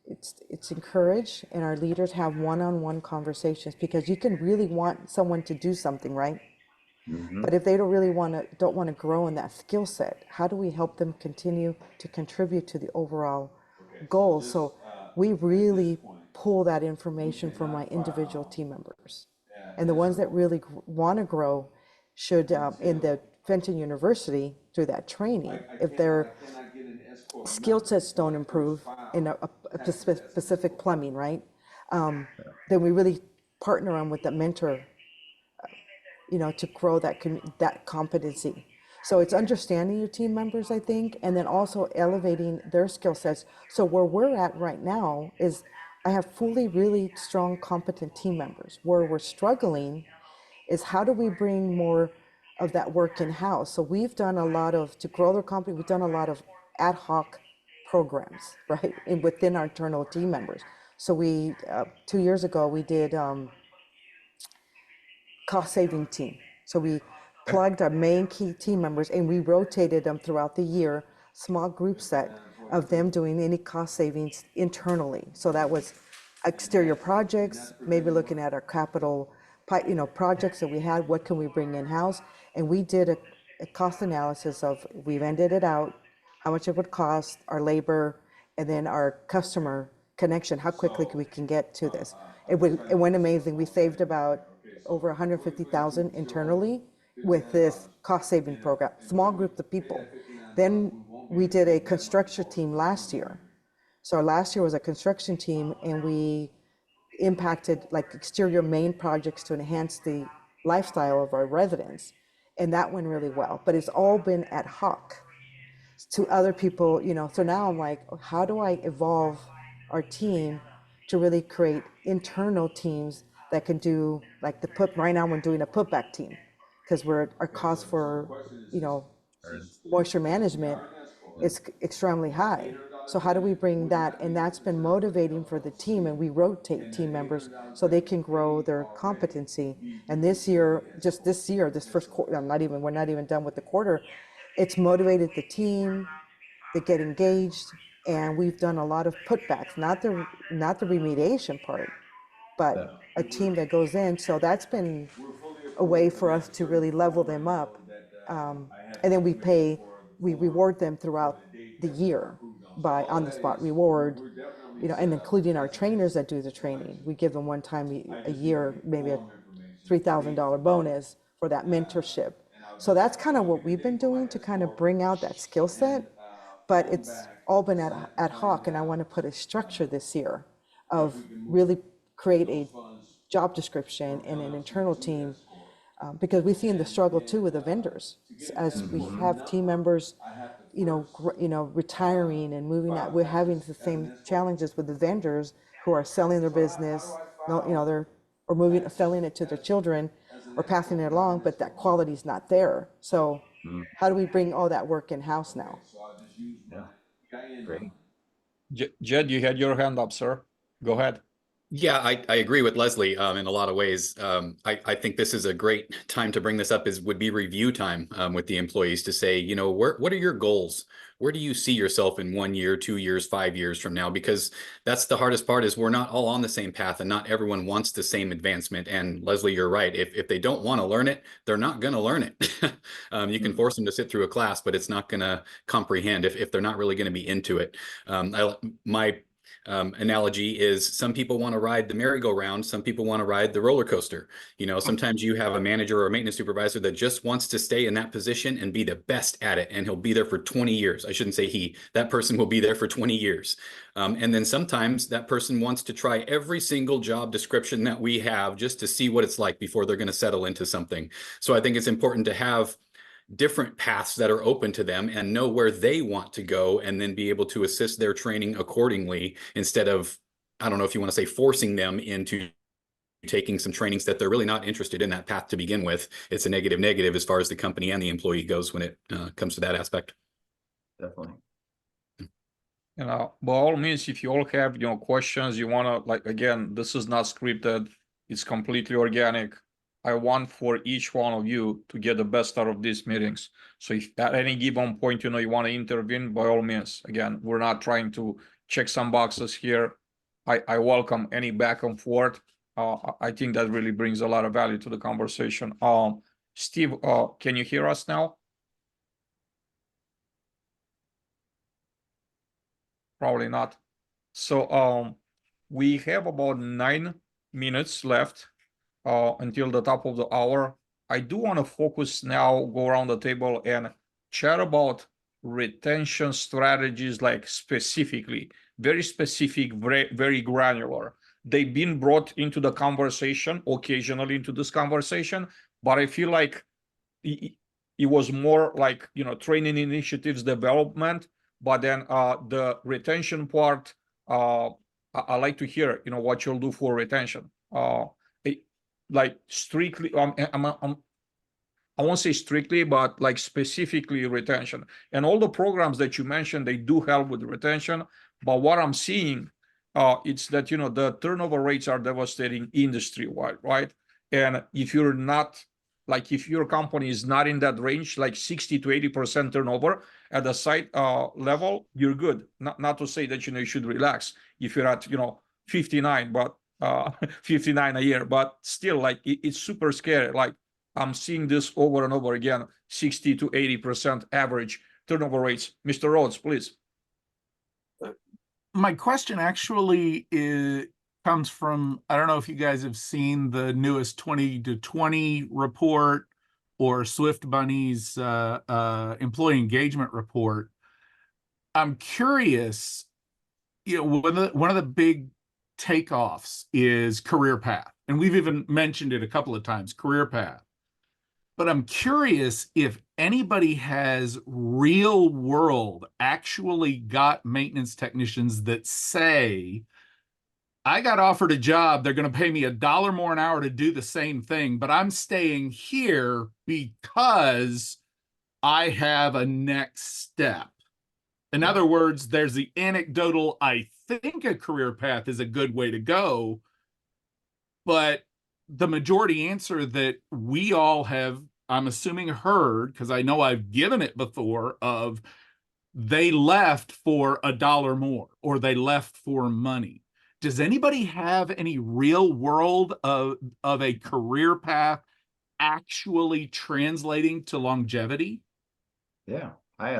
it's encouraged, and our leaders have one-on-one conversations, because you can really want someone to do something, right? But if they don't want to grow in that skill set, how do we help them continue to contribute to the overall goals? So we really pull that information from my individual team members. And the ones that really want to grow should, in the Fenton University, through that training, if their skill sets don't improve in a specific plumbing, right? Then we really partner them with the mentor, to grow that competency. So it's understanding your team members, I think, and then also elevating their skill sets. So where we're at right now is I have fully really strong, competent team members. Where we're struggling is how do we bring more of that work in-house? So we've done a lot of, to grow their company, we've done a lot of ad hoc programs, right, within our internal team members. So 2 years ago, we did cost-saving team. So we plugged our main key team members and we rotated them throughout the year, small group set of them doing any cost savings internally. So that was exterior projects, maybe looking at our capital, projects that we had, what can we bring in-house? And we did a cost analysis of, we rented it out, how much it would cost, our labor, and then our customer connection, how quickly we can get to this. It went amazing. We saved about over 150,000 internally with this cost-saving program, small group of people. Then we did a construction team last year. So last year was a construction team, and we impacted like exterior main projects to enhance the lifestyle of our residents. And that went really well, but it's all been ad hoc to other people, so now I'm like, how do I evolve our team to really create internal teams that can do like right now we're doing a putback team, because our cost for, moisture management is extremely high. So how do we bring that? And that's been motivating for the team, and we rotate team members so they can grow their competency. And this year, this first quarter, we're not even done with the quarter. It's motivated the team, they get engaged, and we've done a lot of putbacks, not the remediation part, but a team that goes in. So that's been a way for us to really level them up. And then we reward them throughout the year by on-the-spot reward, and including our trainers that do the training. We give them one time a year, maybe a $3,000 bonus for that mentorship. So that's kind of what we've been doing to kind of bring out that skill set, but it's all been ad hoc, and I want to put a structure this year of really create a job description and an internal team, because we've seen the struggle too with the vendors as we have team members, retiring and moving out. We're having the same challenges with the vendors who are selling their business, or selling it to their children or passing it along, but that quality is not there. So how do we bring all that work in-house now? Yeah. Great. Jed, you had your hand up, sir. Go ahead. Yeah, I agree with Leslie in a lot of ways. I think this is a great time to bring this up would be review time with the employees to say, you know, what are your goals? Where do you see yourself in 1 year, 2 years, 5 years from now? Because that's the hardest part is we're not all on the same path and not everyone wants the same advancement. And Leslie, you're right. If they don't want to learn it, they're not going to learn it. You can force them to sit through a class, but it's not going to comprehend if they're not really going to be into it. My analogy is some people want to ride the merry-go-round, some people want to ride the roller coaster. You know, sometimes you have a manager or a maintenance supervisor that just wants to stay in that position and be the best at it, and he'll be there for 20 years. I shouldn't say that person will be there for 20 years. And then sometimes that person wants to try every single job description that we have just to see what it's like before they're going to settle into something. So I think it's important to have different paths that are open to them and know where they want to go and then be able to assist their training accordingly instead of, I don't know if you want to say forcing them into taking some trainings that they're really not interested in that path to begin with. It's a negative as far as the company and the employee goes when it comes to that aspect. Definitely. You know, by all means, if you all have, you know, questions, you want to, like, again, this is not scripted. It's completely organic. I want for each one of you to get the best out of these meetings. So if at any given point, you know, you want to intervene, by all means, again, we're not trying to check some boxes here. I welcome any back and forth. I think that really brings a lot of value to the conversation. Steve, can you hear us now? Probably not. So we have about 9 minutes left until the top of the hour. I do want to focus now, go around the table and chat about retention strategies, like specifically, very specific, very granular. They've been brought into the conversation, occasionally into this conversation, but I feel like it was more like, you know, training initiatives development, but then the retention part, I like to hear, you know, what you'll do for retention. Like strictly, I won't say strictly, but like specifically retention. And all the programs that you mentioned, they do help with retention. But what I'm seeing, it's that, you know, the turnover rates are devastating industry-wide, right? And if you're not, like, if your company is not in that range, like 60 to 80% turnover at the site level, you're good. Not to say that, you know, you should relax if you're at, you know, 59, but 59 a year, but still, like, it's super scary. Like, I'm seeing this over and over again, 60 to 80% average turnover rates. Mr. Rhodes, please. My question actually comes from, I don't know if you guys have seen the newest 20 to 20 report or Swift Bunny's employee engagement report. I'm curious, you know, one of the big takeoffs is career path. And we've even mentioned it a couple of times, career path. But I'm curious if anybody has real world actually got maintenance technicians that say, I got offered a job, they're going to pay me $1 more an hour to do the same thing, but I'm staying here because I have a next step. In other words, there's the anecdotal, I think a career path is a good way to go, but the majority answer that we all have, I'm assuming, heard, because I know I've given it before, of they left for $1 more or they left for money. Does anybody have any real world of a career path actually translating to longevity? Yeah, I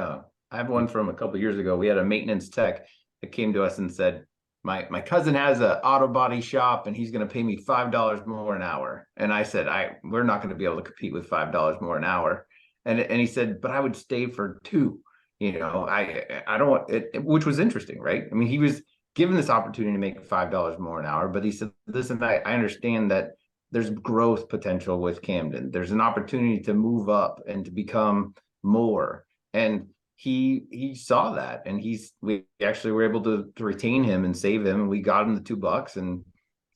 have one from a couple of years ago. We had a maintenance tech that came to us and said, my cousin has an auto body shop and he's going to pay me $5 more an hour. And I said, we're not going to be able to compete with $5 more an hour. And he said, but I would stay for 2. You know, I don't want it, which was interesting, right? I mean, he was given this opportunity to make $5 more an hour, but he said, listen, I understand that there's growth potential with Camden. There's an opportunity to move up and to become more. And he saw that, and we actually were able to retain him and save him, and we got him the $2, and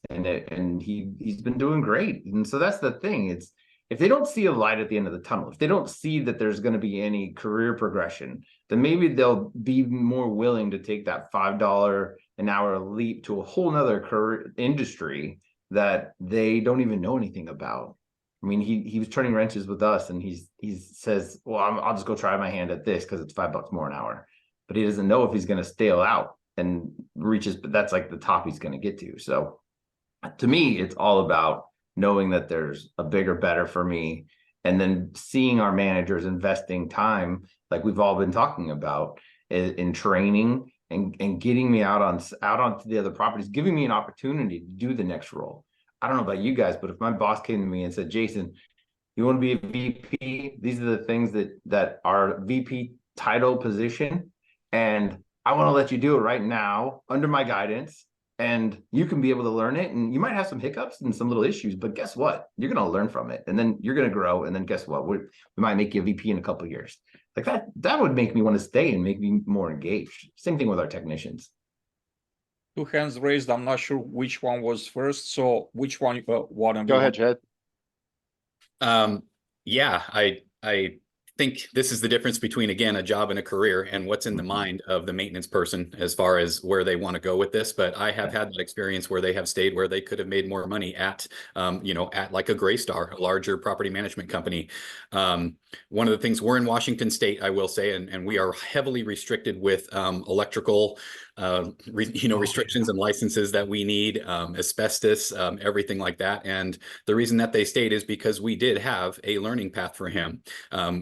and he's been doing great. And so that's the thing. It's if they don't see a light at the end of the tunnel, if they don't see that there's going to be any career progression, then maybe they'll be more willing to take that $5 an hour leap to a whole nother career industry that they don't even know anything about. I mean, he was turning wrenches with us, and he says, "Well, I'll just go try my hand at this because it's $5 more an hour," but he doesn't know if he's going to stale out and reaches. But that's like the top he's going to get to. So, to me, it's all about knowing that there's a bigger, better for me, and then seeing our managers investing time, like we've all been talking about, in training and getting me out onto the other properties, giving me an opportunity to do the next role. I don't know about you guys, but if my boss came to me and said, "Jason, you want to be a VP? These are the things that are VP title position, and I want to let you do it right now under my guidance, and you can be able to learn it. And you might have some hiccups and some little issues, but guess what? You're going to learn from it, and then you're going to grow. And then guess what? We might make you a VP in a couple of years." Like that would make me want to stay and make me more engaged. Same thing with our technicians. 2 hands raised. I'm not sure which one was first. So which one? Go ahead, Jed. Yeah, I think this is the difference between, again, a job and a career and what's in the mind of the maintenance person as far as where they want to go with this. But I have had that experience where they have stayed where they could have made more money at, at like a Greystar, a larger property management company. One of the things, we're in Washington State, I will say, and we are heavily restricted with electrical restrictions and licenses that we need, asbestos, everything like that. And the reason that they stayed is because we did have a learning path for him.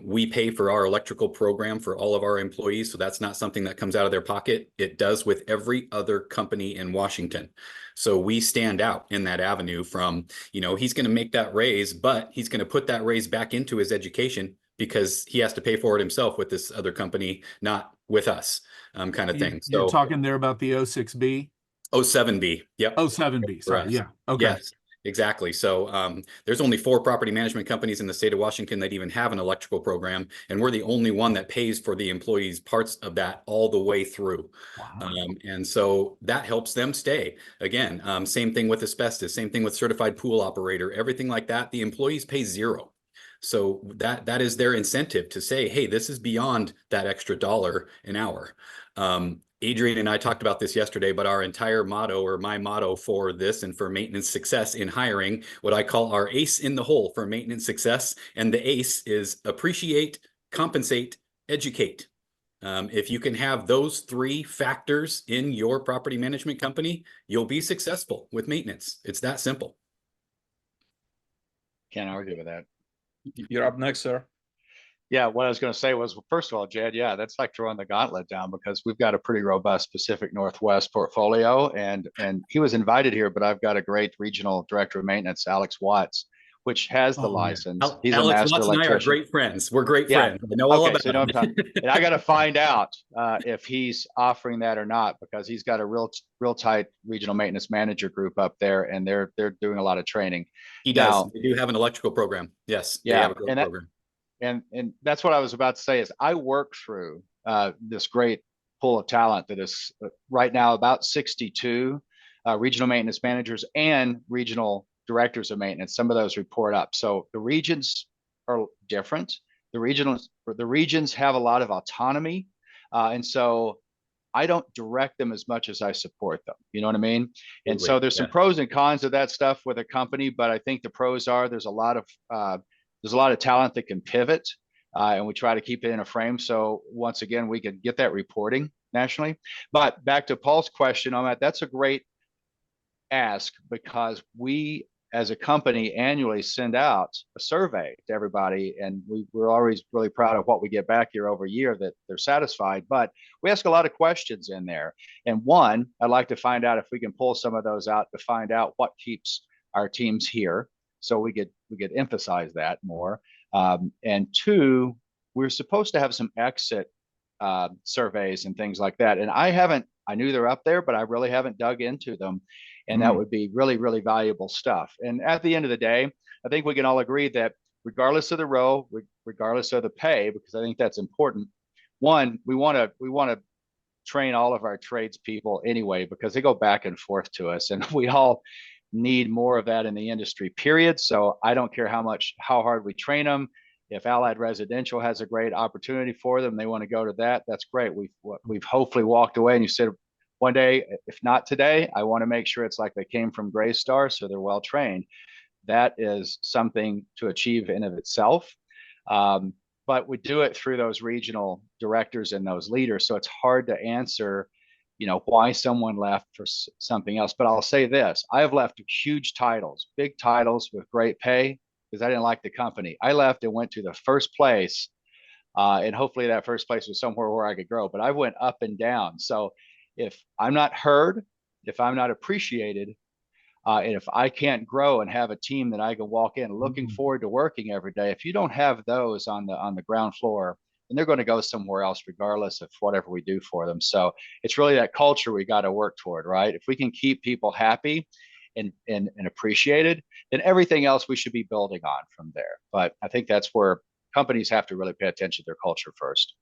We pay for our electrical program for all of our employees, so that's not something that comes out of their pocket. It does with every other company in Washington. So we stand out in that avenue from, he's going to make that raise, but he's going to put that raise back into his education because he has to pay for it himself with this other company, not with us, kind of thing. You're So talking there about the 06B? 07B. Yep. 07B. Sorry. Yeah. Okay. Yes, exactly. So there's only 4 property management companies in the state of Washington that even have an electrical program, and we're the only one that pays for the employees' parts of that all the way through. Wow. And so that helps them stay. Again, same thing with asbestos, same thing with certified pool operator, everything like that. The employees pay $0. So that is their incentive to say, hey, this is beyond that extra $1 an hour. Adrian and I talked about this yesterday, but our entire motto, or my motto for this and for maintenance success in hiring, what I call our ace in the hole for maintenance success. And the ace is appreciate, compensate, educate. If you can have those 3 factors in your property management company, you'll be successful with maintenance. It's that simple. Can't argue with that. You're up next, sir. Yeah, what I was going to say was, well, first of all, Jed, yeah, that's like throwing the gauntlet down because we've got a pretty robust Pacific Northwest portfolio, and he was invited here, but I've got a great regional director of maintenance, Alex Watts, which has the license. He's Alex a master Watts and I are electrician. great friends. We're great Yeah. friends. I know all Okay, about so you know what I'm it. talking. And I got to find out if he's offering that or not, because he's got a real tight regional maintenance manager group up there, and they're doing a lot of training. He does. They do have an electrical program. Yes, they have a great program. And that's what I was about to say is I work through this great pool of talent that is right now about 62 regional maintenance managers and regional directors of maintenance. Some of those report up. So the regions are different. The regions have a lot of autonomy. And so I don't direct them as much as I support them. You know what I mean? And so there's some pros and cons of that stuff with a company, but I think the pros are there's a lot of talent that can pivot, and we try to keep it in a frame. So once again, we can get that reporting nationally. But back to Paul's question on that, that's a great ask because we, as a company, annually send out a survey to everybody, and we're always really proud of what we get back year over year that they're satisfied. But we ask a lot of questions in there, and one, I'd like to find out if we can pull some of those out to find out what keeps our teams here, so we could emphasize that more. And 2, we're supposed to have some exit surveys and things like that, and I knew they're up there, but I really haven't dug into them. And that would be really, really valuable stuff. And at the end of the day, I think we can all agree that regardless of the role, regardless of the pay, because I think that's important. One, we want to train all of our tradespeople anyway, because they go back and forth to us, and we all need more of that in the industry, period. So I don't care how hard we train them. If Allied Residential has a great opportunity for them, they want to go to that, that's great. We've hopefully walked away and you said, one day, if not today, I want to make sure it's like they came from Greystar, so they're well trained. That is something to achieve in of itself. But we do it through those regional directors and those leaders. So it's hard to answer, why someone left for something else. But I'll say this, I have left huge titles, big titles with great pay because I didn't like the company. I left and went to the first place. And hopefully that first place was somewhere where I could grow, but I went up and down. So if I'm not heard, if I'm not appreciated, and if I can't grow and have a team that I can walk in looking forward to working every day, if you don't have those on the ground floor, then they're going to go somewhere else regardless of whatever we do for them. So it's really that culture we got to work toward, right? If we can keep people happy and appreciated, then everything else we should be building on from there. But I think that's where companies have to really pay attention to their culture first.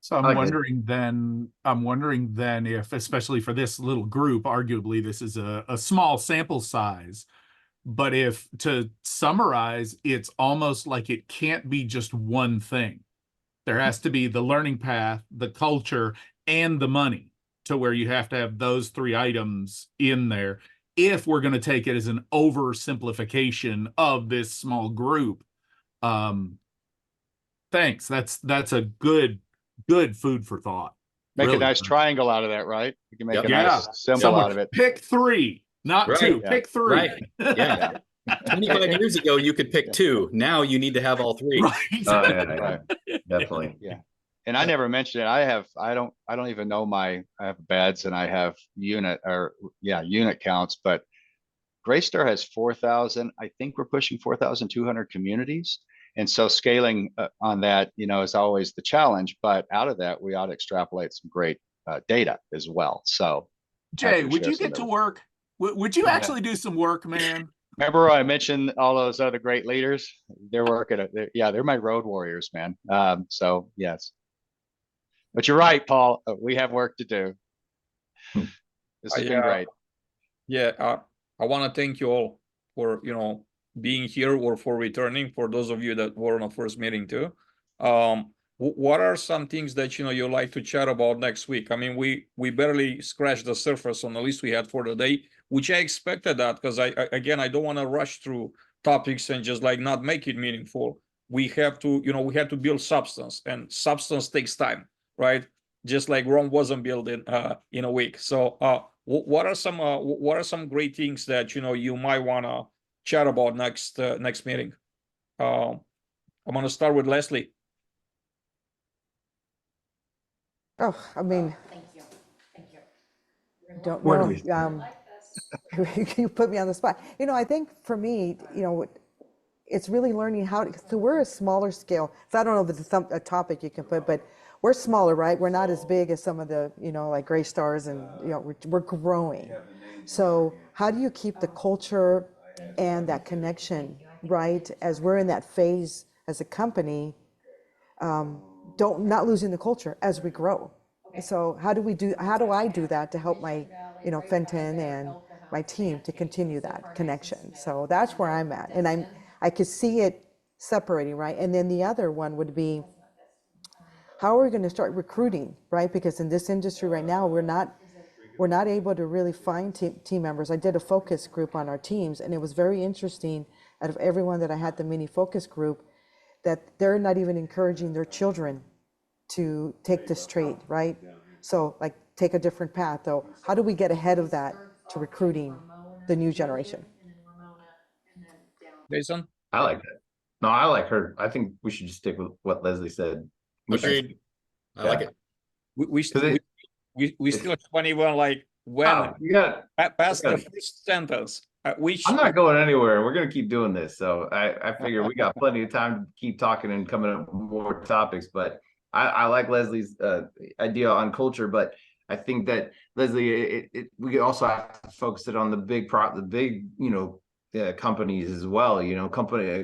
So I'm wondering then if, especially for this little group, arguably this is a small sample size, but if to summarize, it's almost like it can't be just one thing. There has to be the learning path, the culture, and the money, to where you have to have those three items in there if we're going to take it as an oversimplification of this small group. Thanks. That's a good food for thought. Make Really. a nice triangle out of that, right? You can make a Yeah. nice symbol out of it. Pick three, not Right. two. Yeah. Pick three. Right. Yeah. 25 years ago, you could pick two. Now you need to have all three. Right. Right. Definitely. Yeah. And I never mentioned it. I don't even know I have beds and I have unit counts, but Greystar has 4,000. I think we're pushing 4,200 communities. And so scaling on that, is always the challenge. But out of that, we ought to extrapolate some great data as well. So, Jay, would you get to work? Would you actually do some work, man? Remember I mentioned all those other great leaders? They're working. They're my road warriors, man. So yes. But you're right, Paul. We have work to do. This has been great. Yeah, I want to thank you all for being here or for returning. For those of you that were on the first meeting too, what are some things that you like to chat about next week? I mean, we barely scratched the surface on the list we had for the day, which I expected that because I don't want to rush through topics and just like not make it meaningful. We have to build substance, and substance takes time, right? Just like Rome wasn't built in a week. So what are some great things that you might want to chat about next meeting? I'm going to start with Leslie. Oh, I mean, Thank you. don't Where do know. we You put me on the spot. I think for me, it's really learning how to, so we're a smaller scale. So I don't know if it's a topic you can put, but we're smaller, right? We're not as big as some of the, like Greystars, and, we're growing. So how do you keep the culture and that connection, right? As we're in that phase as a company, not losing the culture as we grow. So how do I do that to help my, Fenton and my team to continue that connection? So that's where I'm at. And I could see it separating, right? And then the other one would be, how are we going to start recruiting, right? Because in this industry right now, we're not able to really find team members. I did a focus group on our teams, and it was very interesting. Out of everyone that I had the mini focus group, that they're not even encouraging their children to take this trade, right? So like take a different path. So how do we get ahead of that to recruiting the new generation? Jason? I like that. No, I like her. I think we should just stick with what Leslie said. Agreed. I like it. We still have anyone like when you got past the first sentence. I'm not going anywhere. We're going to keep doing this. So I figure we got plenty of time to keep talking and coming up with more topics. But I like Leslie's idea on culture. But I think that Leslie, we also have to focus it on the big companies as well.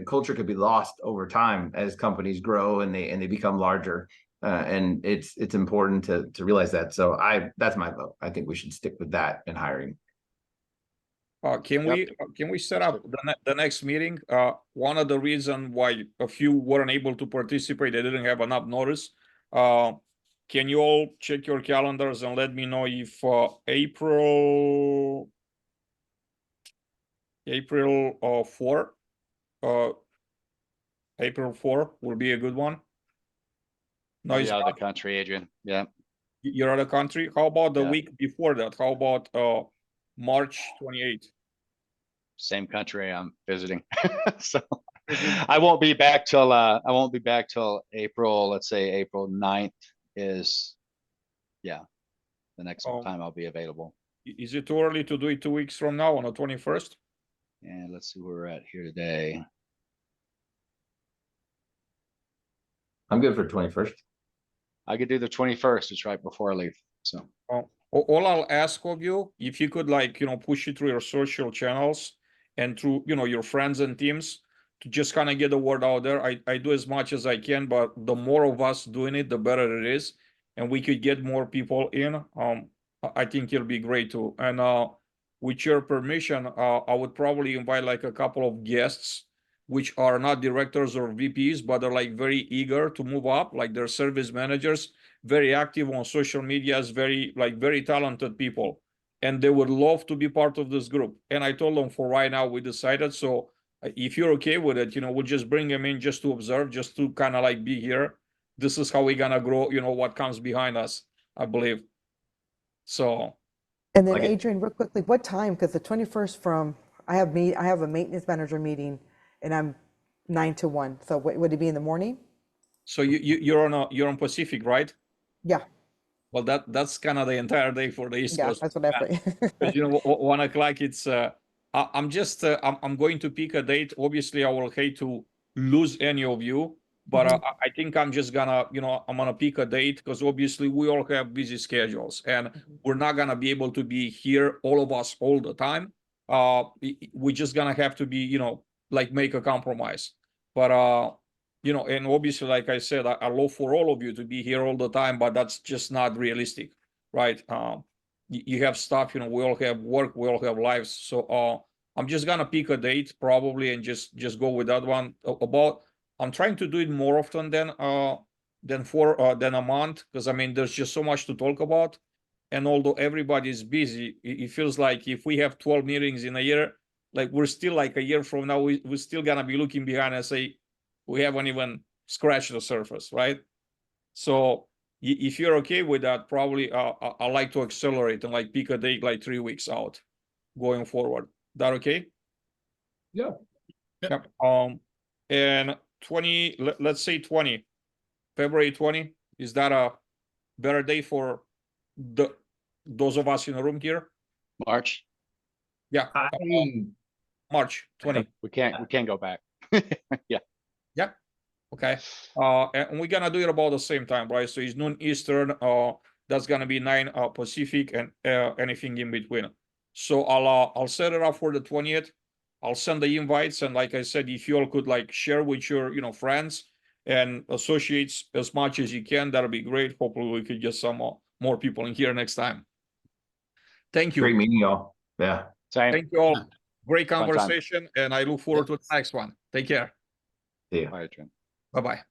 Culture could be lost over time as companies grow and they become larger. And it's important to realize that. So that's my vote. I think we should stick with that in hiring. Can we set up the next meeting? One of the reason why a few weren't able to participate, they didn't have enough notice. Can you all check your calendars and let me know if April 4, April 4 will be a good one? No, I'll be it's out of not. the country, Adrian. Yeah. You're out of the country. How about the Yeah. week before that? How about March 28th? Same country I'm visiting. So I won't be back till April, let's say April 9th is, yeah, the next time I'll be available. Is it too early to do it 2 weeks from now on the 21st? And let's see where we're at here today. I'm good for 21st. I could do the 21st. It's right before I leave. So All I'll ask of you, if you could push it through your social channels and through, your friends and teams to just kind of get the word out there. I do as much as I can, but the more of us doing it, the better it is. And we could get more people in. I think it'll be great too. And with your permission, I would probably invite like a couple of guests, which are not directors or VPs, but are like very eager to move up, like they're service managers, very active on social media, very talented people, and they would love to be part of this group. And I told them for right now we decided, so if you're okay with it, we'll just bring them in just to observe, just to kind of like be here. This is how we're gonna grow, what comes behind us, I believe. So. And then Like it. Adrian, real quickly, what time? Because the 21st I have a maintenance manager meeting, and I'm 9 to 1. So would it be in the morning? So you're on Pacific, right? Yeah. Well, that's kind of the entire day for the East Yeah, Coast. that's what I figured. Because 1 o'clock, it's I'm just I'm going to pick a date. Obviously, I will hate to lose any of you, but I think I'm just gonna I'm gonna pick a date, because obviously we all have busy schedules and we're not gonna be able to be here, all of us, all the time. We're just gonna have to be make a compromise. But and obviously, like I said, I love for all of you to be here all the time, but that's just not realistic, right? You have stuff, we all have work, we all have lives. So I'm just gonna pick a date probably and just go with that one. I'm trying to do it more often than a month, because I mean there's just so much to talk about. And although everybody's busy, it feels like if we have 12 meetings in a year, like we're still like a year from now, we're still gonna be looking behind and say, we haven't even scratched the surface, right? So if you're okay with that, probably I like to accelerate and like pick a date like 3 weeks out going forward. That okay? Yeah. Yep. And 20, let's say February 20, is that a better day for those of us in the room here? March. Yeah. March 20. We can't go back. Yeah. Yeah. Okay. And we're gonna do it about the same time, right? So it's noon Eastern. That's gonna be 9 Pacific, and anything in between. So I'll set it up for the 20th. I'll send the invites, and like I said, if you all could like share with your friends and associates as much as you can, that'll be great. Hopefully we could get some more people in here next time. Thank you. Great meeting y'all. Yeah. Same. Thank you all. Great Fun time. conversation, and I look forward to the next one. Take care. See ya. Bye, Adrian. Bye-bye.